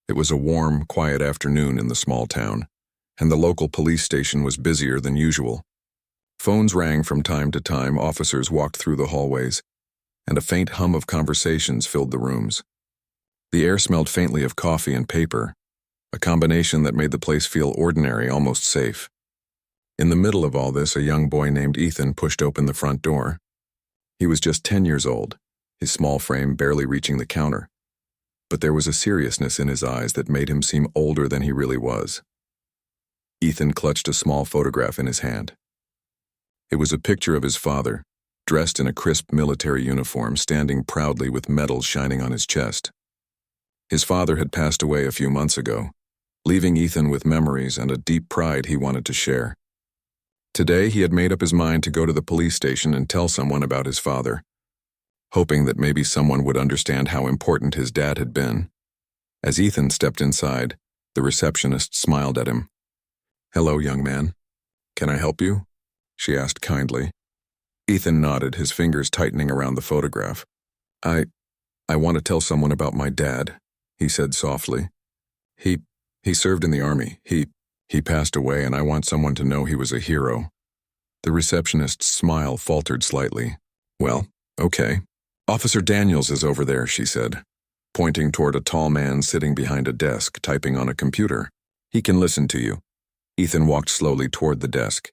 It was a warm, quiet afternoon in the small town, and the local police station was busier than usual. Phones rang from time to time, officers walked through the hallways, and a faint hum of conversations filled the rooms. The air smelled faintly of coffee and paper, a combination that made the place feel ordinary, almost safe. In the middle of all this, a young boy named Ethan pushed open the front door. He was just 10 years old, his small frame barely reaching the counter. But there was a seriousness in his eyes that made him seem older than he really was. Ethan clutched a small photograph in his hand. It was a picture of his father, dressed in a crisp military uniform, standing proudly with medals shining on his chest. His father had passed away a few months ago, leaving Ethan with memories and a deep pride he wanted to share. Today, he had made up his mind to go to the police station and tell someone about his father, hoping that maybe someone would understand how important his dad had been. As Ethan stepped inside, the receptionist smiled at him. "Hello, young man. Can I help you?" she asked kindly. Ethan nodded, his fingers tightening around the photograph. I want to tell someone about my dad," he said softly. He served in the army. He passed away, and I want someone to know he was a hero." The receptionist's smile faltered slightly. "Well, okay. Officer Daniels is over there," she said, pointing toward a tall man sitting behind a desk, typing on a computer. "He can listen to you." Ethan walked slowly toward the desk.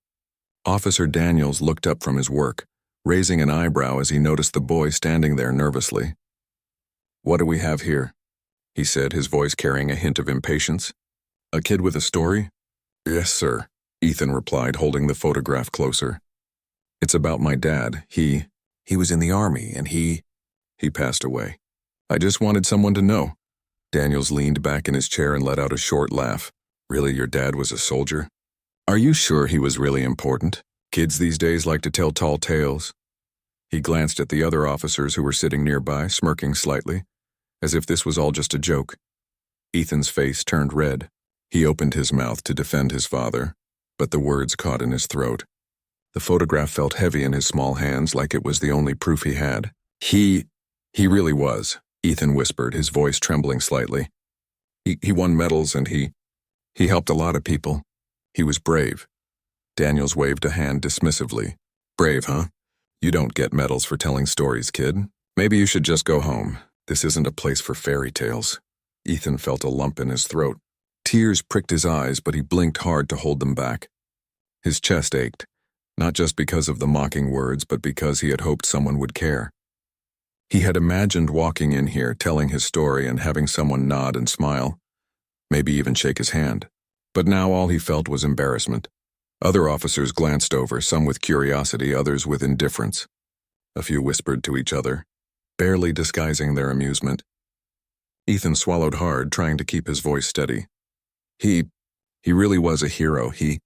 Officer Daniels looked up from his work, raising an eyebrow as he noticed the boy standing there nervously. "What do we have here?" he said, his voice carrying a hint of impatience. "A kid with a story?" "Yes, sir," Ethan replied, holding the photograph closer. "It's about my dad. He was in the army, and he passed away. I just wanted someone to know." Daniels leaned back in his chair and let out a short laugh. "Really, your dad was a soldier? Are you sure he was really important? Kids these days like to tell tall tales." He glanced at the other officers who were sitting nearby, smirking slightly, as if this was all just a joke. Ethan's face turned red. He opened his mouth to defend his father, but the words caught in his throat. The photograph felt heavy in his small hands, like it was the only proof he had. He really was," Ethan whispered, his voice trembling slightly. He won medals, and he helped a lot of people. He was brave." Daniels waved a hand dismissively. "Brave, huh? You don't get medals for telling stories, kid. Maybe you should just go home. This isn't a place for fairy tales." Ethan felt a lump in his throat. Tears pricked his eyes, but he blinked hard to hold them back. His chest ached, not just because of the mocking words, but because he had hoped someone would care. He had imagined walking in here, telling his story, and having someone nod and smile, maybe even shake his hand. But now all he felt was embarrassment. Other officers glanced over, some with curiosity, others with indifference. A few whispered to each other, barely disguising their amusement. Ethan swallowed hard, trying to keep his voice steady. He really was a hero. He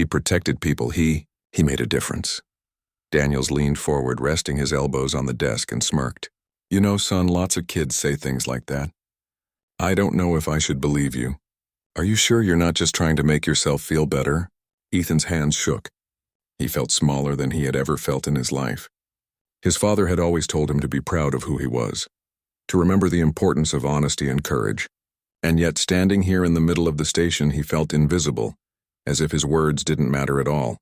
protected people. He made a difference." Daniels leaned forward, resting his elbows on the desk, and smirked. "You know, son, lots of kids say things like that. I don't know if I should believe you. Are you sure you're not just trying to make yourself feel better?" Ethan's hands shook. He felt smaller than he had ever felt in his life. His father had always told him to be proud of who he was, to remember the importance of honesty and courage. And yet, standing here in the middle of the station, he felt invisible, as if his words didn't matter at all.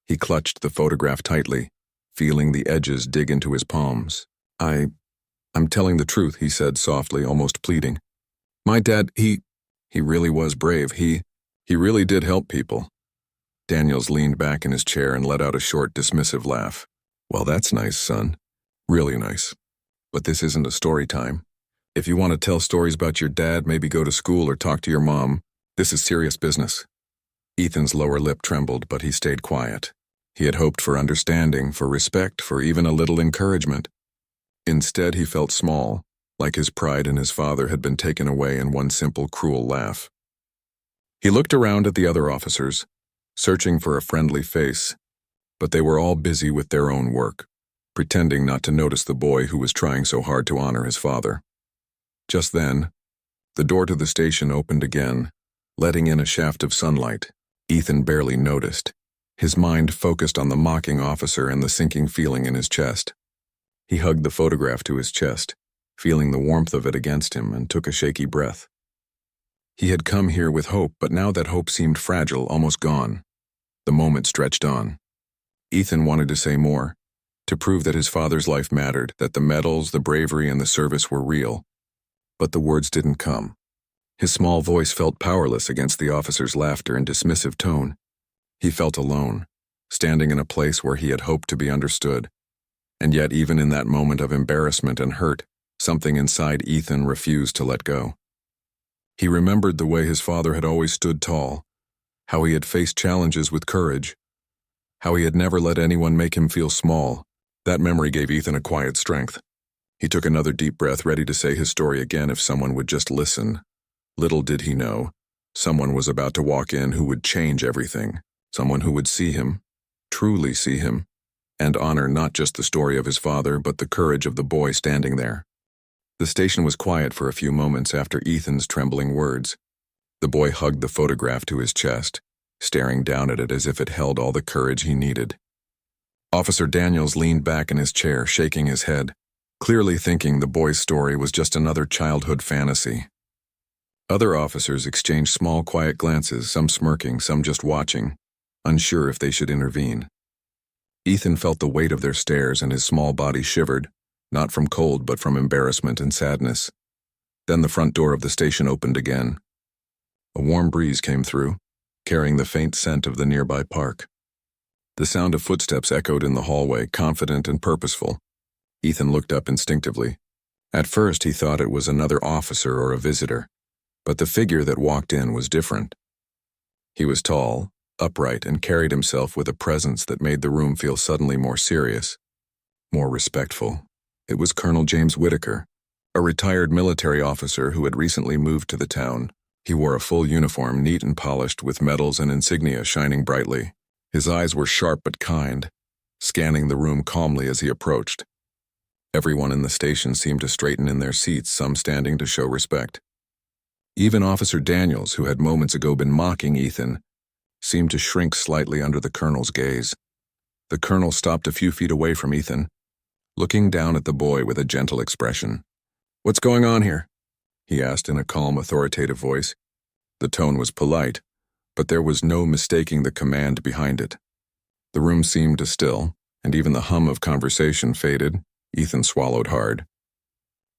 He clutched the photograph tightly, feeling the edges dig into his palms. I'm telling the truth," he said softly, almost pleading. "My dad, he really was brave. He really did help people." Daniels leaned back in his chair and let out a short, dismissive laugh. "Well, that's nice, son. Really nice. But this isn't a story time. If you want to tell stories about your dad, maybe go to school or talk to your mom. This is serious business." Ethan's lower lip trembled, but he stayed quiet. He had hoped for understanding, for respect, for even a little encouragement. Instead, he felt small, like his pride in his father had been taken away in one simple, cruel laugh. He looked around at the other officers, searching for a friendly face, but they were all busy with their own work, pretending not to notice the boy who was trying so hard to honor his father. Just then, the door to the station opened again, letting in a shaft of sunlight. Ethan barely noticed, his mind focused on the mocking officer and the sinking feeling in his chest. He hugged the photograph to his chest, feeling the warmth of it against him, and took a shaky breath. He had come here with hope, but now that hope seemed fragile, almost gone. The moment stretched on. Ethan wanted to say more, to prove that his father's life mattered, that the medals, the bravery, and the service were real. But the words didn't come. His small voice felt powerless against the officer's laughter and dismissive tone. He felt alone, standing in a place where he had hoped to be understood. And yet, even in that moment of embarrassment and hurt, something inside Ethan refused to let go. He remembered the way his father had always stood tall, how he had faced challenges with courage, how he had never let anyone make him feel small. That memory gave Ethan a quiet strength. He took another deep breath, ready to say his story again if someone would just listen. Little did he know, someone was about to walk in who would change everything, someone who would see him, truly see him, and honor not just the story of his father, but the courage of the boy standing there. The station was quiet for a few moments after Ethan's trembling words. The boy hugged the photograph to his chest, staring down at it as if it held all the courage he needed. Officer Daniels leaned back in his chair, shaking his head, clearly thinking the boy's story was just another childhood fantasy. Other officers exchanged small, quiet glances, some smirking, some just watching, unsure if they should intervene. Ethan felt the weight of their stares and his small body shivered, not from cold but from embarrassment and sadness. Then the front door of the station opened again. A warm breeze came through, carrying the faint scent of the nearby park. The sound of footsteps echoed in the hallway, confident and purposeful. Ethan looked up instinctively. At first he thought it was another officer or a visitor, but the figure that walked in was different. He was tall, upright, and carried himself with a presence that made the room feel suddenly more serious, more respectful. It was Colonel James Whitaker, a retired military officer who had recently moved to the town. He wore a full uniform, neat and polished, with medals and insignia shining brightly. His eyes were sharp but kind, scanning the room calmly as he approached. Everyone in the station seemed to straighten in their seats, some standing to show respect. Even Officer Daniels, who had moments ago been mocking Ethan, seemed to shrink slightly under the colonel's gaze. The colonel stopped a few feet away from Ethan, looking down at the boy with a gentle expression. "What's going on here?" he asked in a calm, authoritative voice. The tone was polite, but there was no mistaking the command behind it. The room seemed to still, and even the hum of conversation faded. Ethan swallowed hard.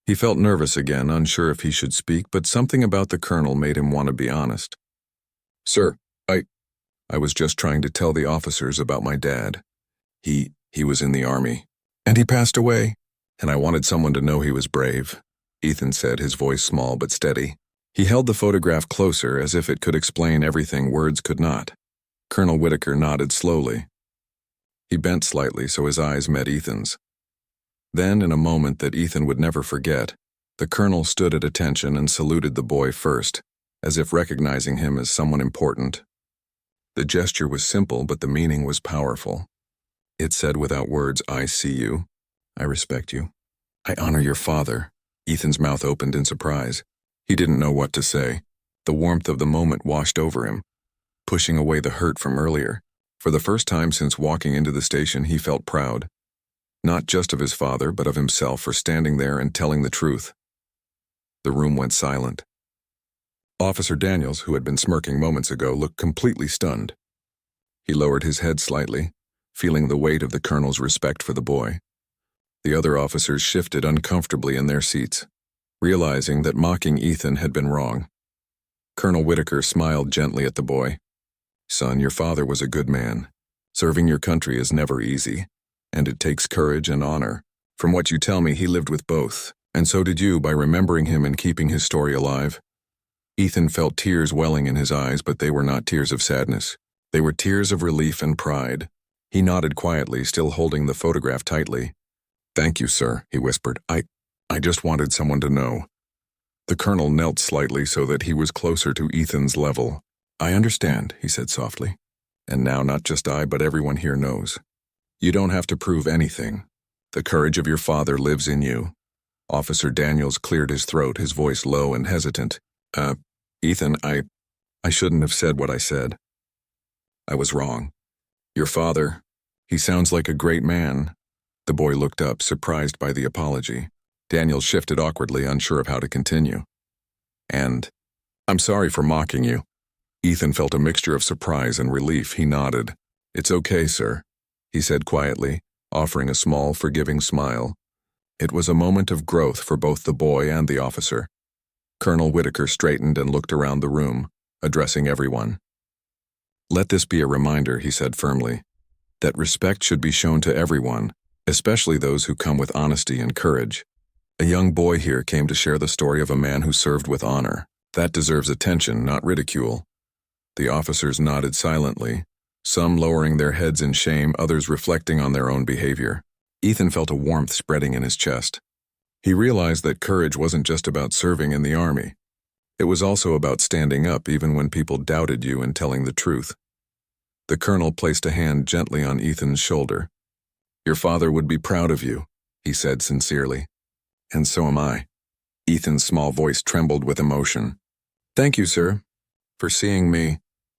He felt nervous again, unsure if he should speak, but something about the colonel made him want to be honest. "Sir, I was just trying to tell the officers about my dad. He was in the army, and he passed away, and I wanted someone to know he was brave," Ethan said, his voice small but steady. He held the photograph closer as if it could explain everything words could not. Colonel Whitaker nodded slowly. He bent slightly so his eyes met Ethan's. Then, in a moment that Ethan would never forget, the colonel stood at attention and saluted the boy first, as if recognizing him as someone important. The gesture was simple, but the meaning was powerful. It said without words, "I see you. I respect you. I honor your father." Ethan's mouth opened in surprise. He didn't know what to say. The warmth of the moment washed over him, pushing away the hurt from earlier. For the first time since walking into the station, he felt proud. Not just of his father, but of himself for standing there and telling the truth. The room went silent. Officer Daniels, who had been smirking moments ago, looked completely stunned. He lowered his head slightly, feeling the weight of the colonel's respect for the boy. The other officers shifted uncomfortably in their seats, realizing that mocking Ethan had been wrong. Colonel Whitaker smiled gently at the boy. "Son, your father was a good man. Serving your country is never easy, and it takes courage and honor. From what you tell me, he lived with both, and so did you by remembering him and keeping his story alive." Ethan felt tears welling in his eyes, but they were not tears of sadness. They were tears of relief and pride. He nodded quietly, still holding the photograph tightly. "Thank you, sir," he whispered. I just wanted someone to know." The colonel knelt slightly so that he was closer to Ethan's level. "I understand," he said softly. "And now not just I, but everyone here knows. You don't have to prove anything. The courage of your father lives in you." Officer Daniels cleared his throat, his voice low and hesitant. Ethan, I shouldn't have said what I said. I was wrong. Your father, he sounds like a great man." The boy looked up, surprised by the apology. Daniels shifted awkwardly, unsure of how to continue. "And I'm sorry for mocking you. Ethan felt a mixture of surprise and relief. He nodded. It's okay, sir, he said quietly, offering a small, forgiving smile. It was a moment of growth for both the boy and the officer. Colonel Whitaker straightened and looked around the room, addressing everyone. Let this be a reminder, he said firmly, that respect should be shown to everyone, especially those who come with honesty and courage. A young boy here came to share the story of a man who served with honor. That deserves attention, not ridicule. The officers nodded silently, some lowering their heads in shame, others reflecting on their own behavior. Ethan felt a warmth spreading in his chest. He realized that courage wasn't just about serving in the army. It was also about standing up even when people doubted you and telling the truth. The colonel placed a hand gently on Ethan's shoulder. Your father would be proud of you, he said sincerely. And so am I. Ethan's small voice trembled with emotion. Thank you, sir, for seeing me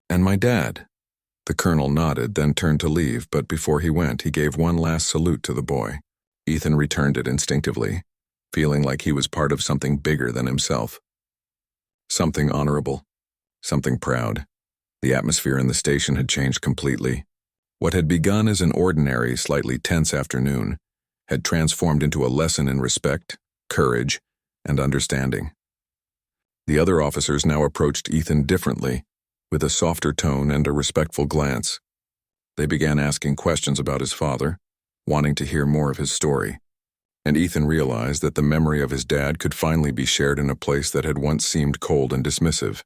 and my dad. The colonel nodded, then turned to leave, but before he went, he gave one last salute to the boy. Ethan returned it instinctively, feeling like he was part of something bigger than himself. Something honorable, something proud. The atmosphere in the station had changed completely. What had begun as an ordinary, slightly tense afternoon had transformed into a lesson in respect, courage, and understanding. The other officers now approached Ethan differently, with a softer tone and a respectful glance. They began asking questions about his father, wanting to hear more of his story. And Ethan realized that the memory of his dad could finally be shared in a place that had once seemed cold and dismissive.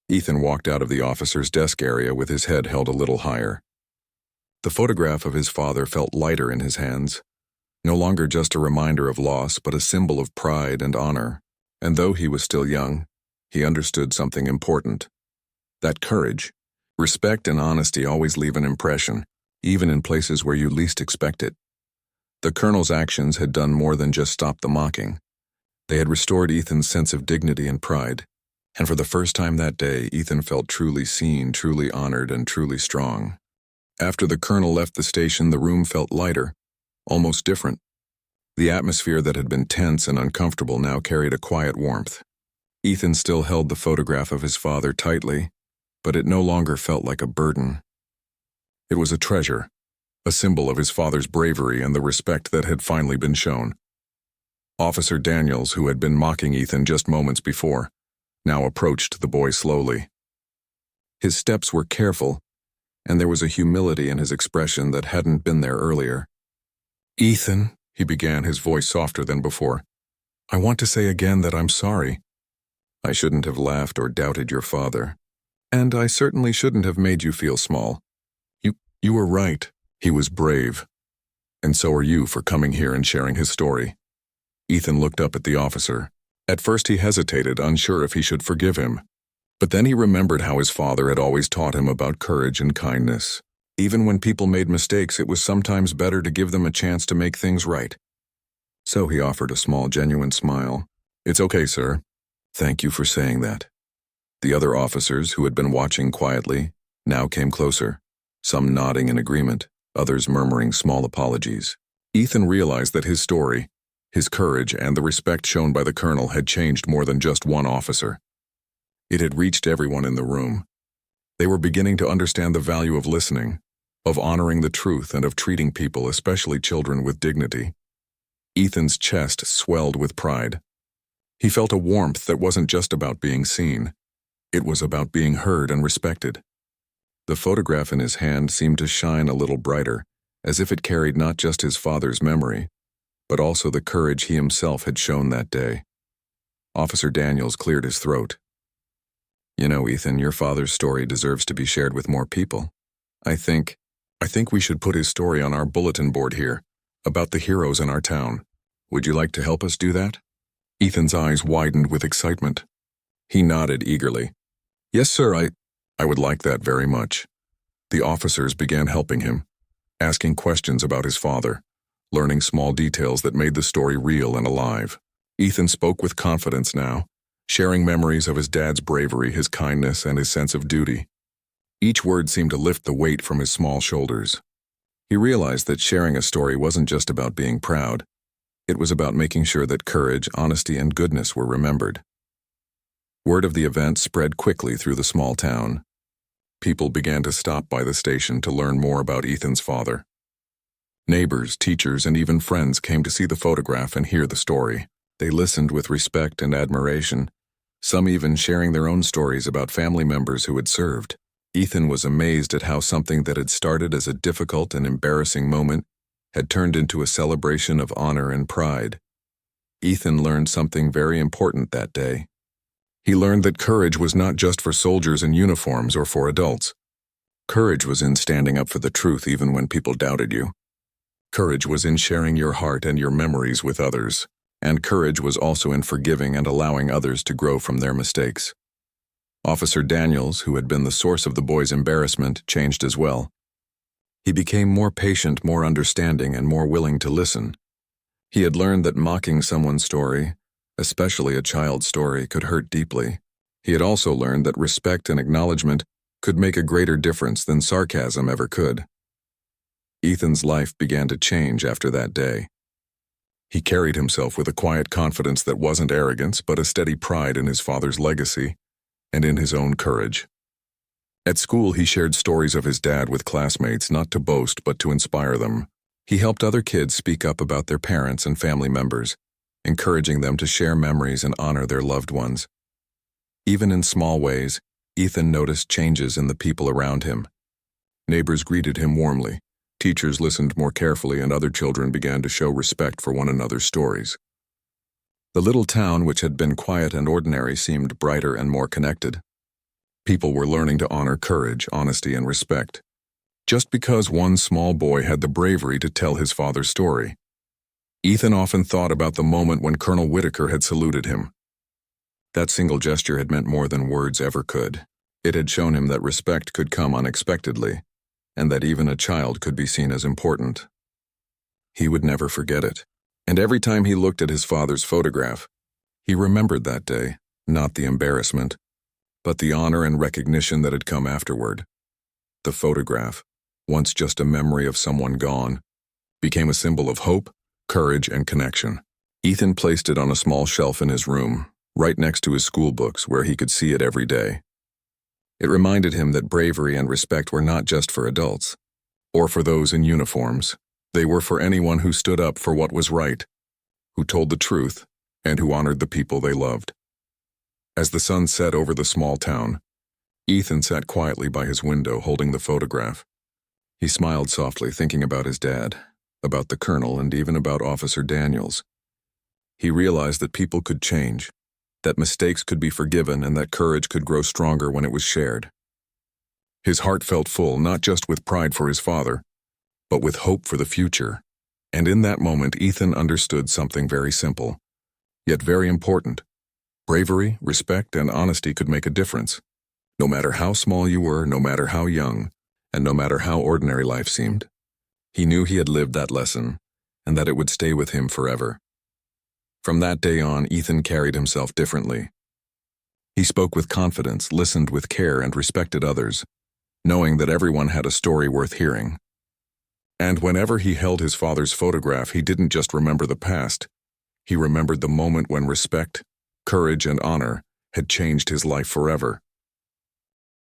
Ethan walked out of the officer's desk area with his head held a little higher. The photograph of his father felt lighter in his hands, no longer just a reminder of loss, but a symbol of pride and honor. And though he was still young, he understood something important. That courage, respect, and honesty always leave an impression, even in places where you least expect it. The colonel's actions had done more than just stop the mocking. They had restored Ethan's sense of dignity and pride. And for the first time that day, Ethan felt truly seen, truly honored, and truly strong. After the colonel left the station, the room felt lighter, almost different. The atmosphere that had been tense and uncomfortable now carried a quiet warmth. Ethan still held the photograph of his father tightly, but it no longer felt like a burden. It was a treasure, a symbol of his father's bravery and the respect that had finally been shown. Officer Daniels, who had been mocking Ethan just moments before, now approached the boy slowly. His steps were careful, and there was a humility in his expression that hadn't been there earlier. Ethan, he began, his voice softer than before, I want to say again that I'm sorry. I shouldn't have laughed or doubted your father, and I certainly shouldn't have made you feel small. You were right. He was brave. And so are you for coming here and sharing his story. Ethan looked up at the officer. At first he hesitated, unsure if he should forgive him. But then he remembered how his father had always taught him about courage and kindness. Even when people made mistakes, it was sometimes better to give them a chance to make things right. So he offered a small, genuine smile. It's okay, sir. Thank you for saying that. The other officers, who had been watching quietly, now came closer, some nodding in agreement, others murmuring small apologies. Ethan realized that his story, his courage, and the respect shown by the colonel had changed more than just one officer. It had reached everyone in the room. They were beginning to understand the value of listening, of honoring the truth, and of treating people, especially children, with dignity. Ethan's chest swelled with pride. He felt a warmth that wasn't just about being seen. It was about being heard and respected. The photograph in his hand seemed to shine a little brighter, as if it carried not just his father's memory, but also the courage he himself had shown that day. Officer Daniels cleared his throat. You know, Ethan, your father's story deserves to be shared with more people. I think we should put his story on our bulletin board here, about the heroes in our town. Would you like to help us do that? Ethan's eyes widened with excitement. He nodded eagerly. Yes, sir, I would like that very much. The officers began helping him, asking questions about his father, learning small details that made the story real and alive. Ethan spoke with confidence now, sharing memories of his dad's bravery, his kindness, and his sense of duty. Each word seemed to lift the weight from his small shoulders. He realized that sharing a story wasn't just about being proud. It was about making sure that courage, honesty, and goodness were remembered. Word of the event spread quickly through the small town. People began to stop by the station to learn more about Ethan's father. Neighbors, teachers, and even friends came to see the photograph and hear the story. They listened with respect and admiration, some even sharing their own stories about family members who had served. Ethan was amazed at how something that had started as a difficult and embarrassing moment had turned into a celebration of honor and pride. Ethan learned something very important that day. He learned that courage was not just for soldiers in uniforms or for adults. Courage was in standing up for the truth even when people doubted you. Courage was in sharing your heart and your memories with others. And courage was also in forgiving and allowing others to grow from their mistakes. Officer Daniels, who had been the source of the boy's embarrassment, changed as well. He became more patient, more understanding, and more willing to listen. He had learned that mocking someone's story, especially a child's story, could hurt deeply. He had also learned that respect and acknowledgement could make a greater difference than sarcasm ever could. Ethan's life began to change after that day. He carried himself with a quiet confidence that wasn't arrogance, but a steady pride in his father's legacy and in his own courage. At school, he shared stories of his dad with classmates, not to boast, but to inspire them. He helped other kids speak up about their parents and family members, encouraging them to share memories and honor their loved ones. Even in small ways, Ethan noticed changes in the people around him. Neighbors greeted him warmly. Teachers listened more carefully, and other children began to show respect for one another's stories. The little town, which had been quiet and ordinary, seemed brighter and more connected. People were learning to honor courage, honesty, and respect, just because one small boy had the bravery to tell his father's story. Ethan often thought about the moment when Colonel Whitaker had saluted him. That single gesture had meant more than words ever could. It had shown him that respect could come unexpectedly, and that even a child could be seen as important. He would never forget it, and every time he looked at his father's photograph, he remembered that day, not the embarrassment, but the honor and recognition that had come afterward. The photograph, once just a memory of someone gone, became a symbol of hope, courage, and connection. Ethan placed it on a small shelf in his room, right next to his school books, where he could see it every day. It reminded him that bravery and respect were not just for adults, or for those in uniforms. They were for anyone who stood up for what was right, who told the truth, and who honored the people they loved. As the sun set over the small town, Ethan sat quietly by his window holding the photograph. He smiled softly, thinking about his dad, about the colonel, and even about Officer Daniels. He realized that people could change, that mistakes could be forgiven, and that courage could grow stronger when it was shared. His heart felt full, not just with pride for his father, but with hope for the future. And in that moment, Ethan understood something very simple, yet very important. Bravery, respect, and honesty could make a difference. No matter how small you were, no matter how young, and no matter how ordinary life seemed. He knew he had lived that lesson, and that it would stay with him forever. From that day on, Ethan carried himself differently. He spoke with confidence, listened with care, and respected others, knowing that everyone had a story worth hearing. And whenever he held his father's photograph, he didn't just remember the past. He remembered the moment when respect, courage, and honor had changed his life forever.